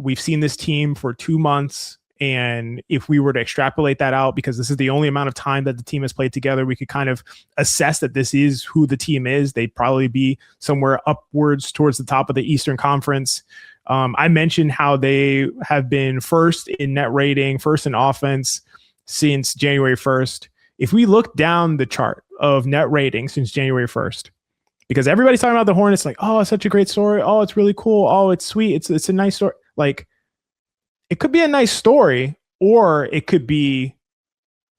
we've seen this team for 2 months. And if we were to extrapolate that out, because this is the only amount of time that the team has played together, we could kind of assess that this is who the team is. They'd probably be somewhere upwards towards the top of the Eastern Conference. I mentioned how they have been first in net rating, first in offense since January 1st. If we look down the chart of net rating since January 1st, because everybody's talking about the Hornets like, oh, it's such a great story. Oh, it's really cool. Oh, it's sweet. It's a nice story. Like, it could be a nice story, or it could be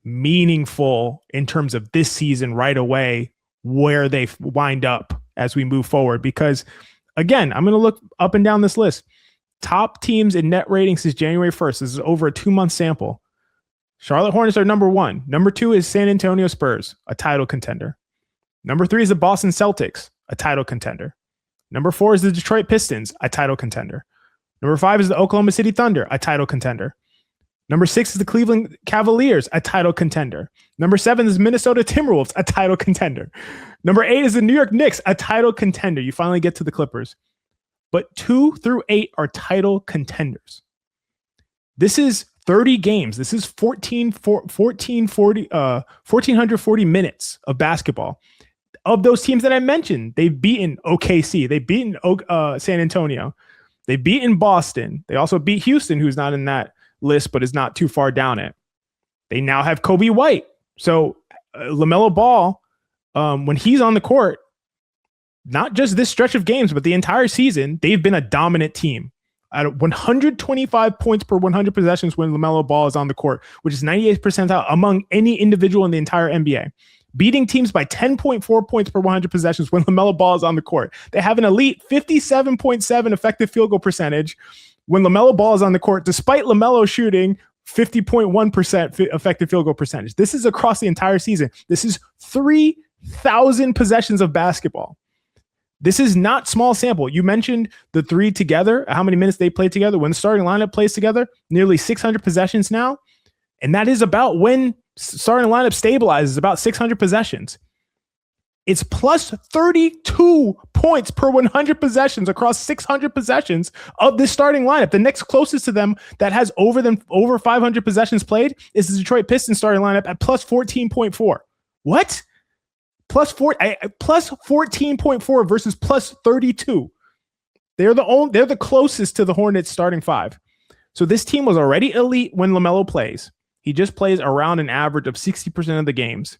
meaningful in terms of this season right away, where they wind up as we move forward. Because again, I'm going to look up and down this list. Top teams in net rating since January 1st. This is over a 2-month sample. Charlotte Hornets are number 1. Number 2 is San Antonio Spurs, a title contender. Number 3 is the Boston Celtics, a title contender. Number 4 is the Detroit Pistons, a title contender. Number 5 is the Oklahoma City Thunder, a title contender. Number 6 is the Cleveland Cavaliers, a title contender. Number 7 is Minnesota Timberwolves, a title contender. Number 8 is the New York Knicks, a title contender. You finally get to the Clippers. But 2 through 8 are title contenders. This is 30 games. This is 1,440 minutes of basketball. Of those teams that I mentioned, they've beaten OKC. They've beaten San Antonio. They've beaten Boston. They also beat Houston, who's not in that list, but is not too far down it. They now have Coby White. So LaMelo Ball, when he's on the court, not just this stretch of games, but the entire season, they've been a dominant team. At 125 points per 100 possessions when LaMelo Ball is on the court, which is 98th percentile among any individual in the entire NBA. Beating teams by 10.4 points per 100 possessions when LaMelo Ball is on the court. They have an elite 57.7 effective field goal percentage when LaMelo Ball is on the court, despite LaMelo shooting 50.1% effective field goal percentage. This is across the entire season. This is 3,000 possessions of basketball. This is not small sample. You mentioned the 3 together, how many minutes they played together. When the starting lineup plays together, nearly 600 possessions now. And that is about when starting lineup stabilizes, about 600 possessions. It's plus 32 points per 100 possessions across 600 possessions of this starting lineup. The next closest to them that has over 500 possessions played is the Detroit Pistons starting lineup at plus 14.4. What? Plus 14.4 versus plus 32. They're the closest to the Hornets starting 5. So this team was already elite when LaMelo plays. He just plays around an average of 60% of the games.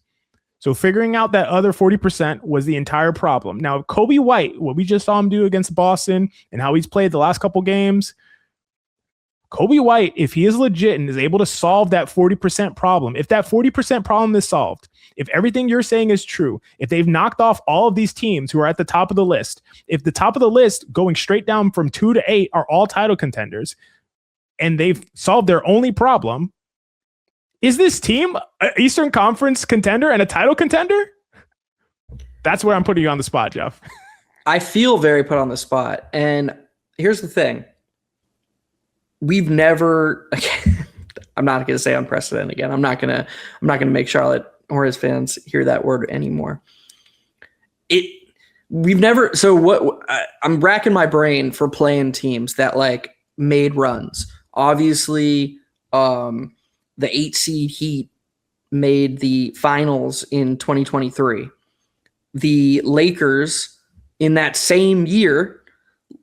So figuring out that other 40% was the entire problem. Now, Coby White, what we just saw him do against Boston and how he's played the last couple games, Coby White, if he is legit and is able to solve that 40% problem, if that 40% problem is solved, if everything you're saying is true, if they've knocked off all of these teams who are at the top of the list, if the top of the list going straight down from 2 to 8 are all title contenders, and they've solved their only problem, is this team an Eastern Conference contender and a title contender? That's where I'm putting you on the spot, Jeff. I feel very put on the spot. And here's the thing. We've never, I'm not going to say unprecedented again. I'm not going to make Charlotte Hornets fans hear that word anymore. I'm racking my brain for playing teams that like made runs. Obviously, the 8 seed Heat made the finals in 2023. The Lakers in that same year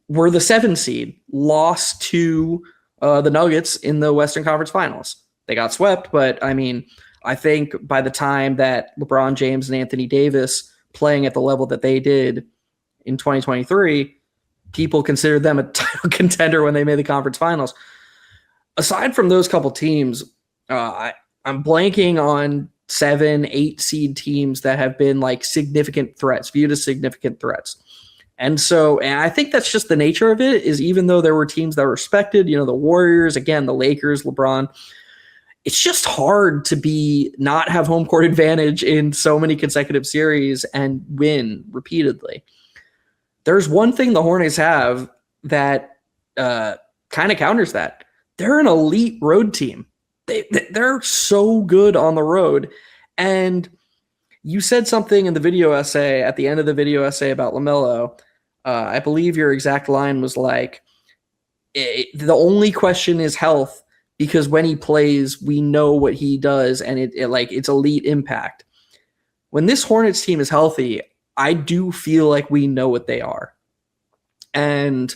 were the 7 seed, lost to the Nuggets in the Western Conference Finals. They got swept, but I mean, I think by the time that LeBron James and Anthony Davis playing at the level that they did in 2023, people considered them a title contender when they made the conference finals. Aside from those couple teams, I'm blanking on 7, 8 seed teams that have been like significant threats, viewed as significant threats. And I think that's just the nature of it, is even though there were teams that were respected, the Warriors, again, the Lakers, LeBron, it's just hard to not have home court advantage in so many consecutive series and win repeatedly. There's one thing the Hornets have that kind of counters that. They're an elite road team. They're so good on the road. And you said something in the video essay, at the end of the video essay about LaMelo. I believe your exact line was like, the only question is health, because when he plays, we know what he does, and it's elite impact. When this Hornets team is healthy, I do feel like we know what they are. And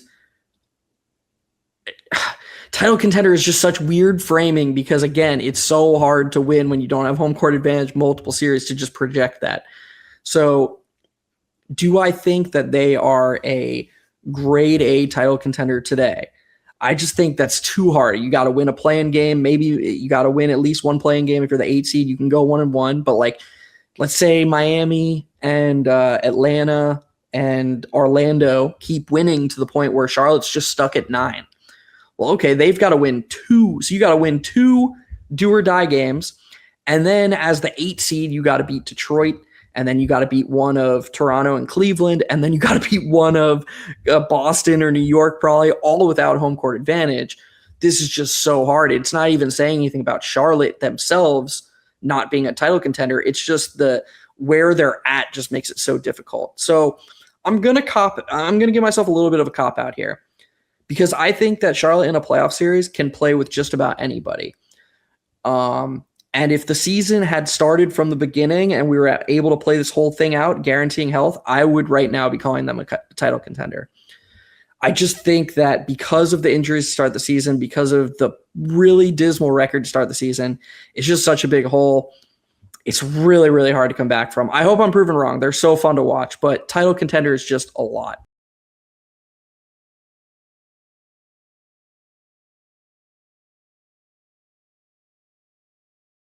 title contender is just such weird framing because, again, it's so hard to win when you don't have home court advantage, multiple series to just project that. So do I think that they are a grade A title contender today? I just think that's too hard. You got to win a play-in game. Maybe you got to win at least one play-in game. If you're the 8 seed, you can go 1-1. But like, let's say Miami and Atlanta and Orlando keep winning to the point where Charlotte's just stuck at 9. Well, okay, they've got to win 2. So you got to win 2 do or die games. And then as the 8 seed, you got to beat Detroit. And then you got to beat one of Toronto and Cleveland. And then you got to beat one of Boston or New York, probably, all without home court advantage. This is just so hard. It's not even saying anything about Charlotte themselves not being a title contender. It's just where they're at just makes it so difficult. So I'm going to give myself a little bit of a cop out here, because I think that Charlotte in a playoff series can play with just about anybody. And if the season had started from the beginning and we were able to play this whole thing out, guaranteeing health, I would right now be calling them a title contender. I just think that because of the injuries to start the season, because of the really dismal record to start the season, it's just such a big hole. It's really, really hard to come back from. I hope I'm proven wrong. They're so fun to watch, but title contender is just a lot.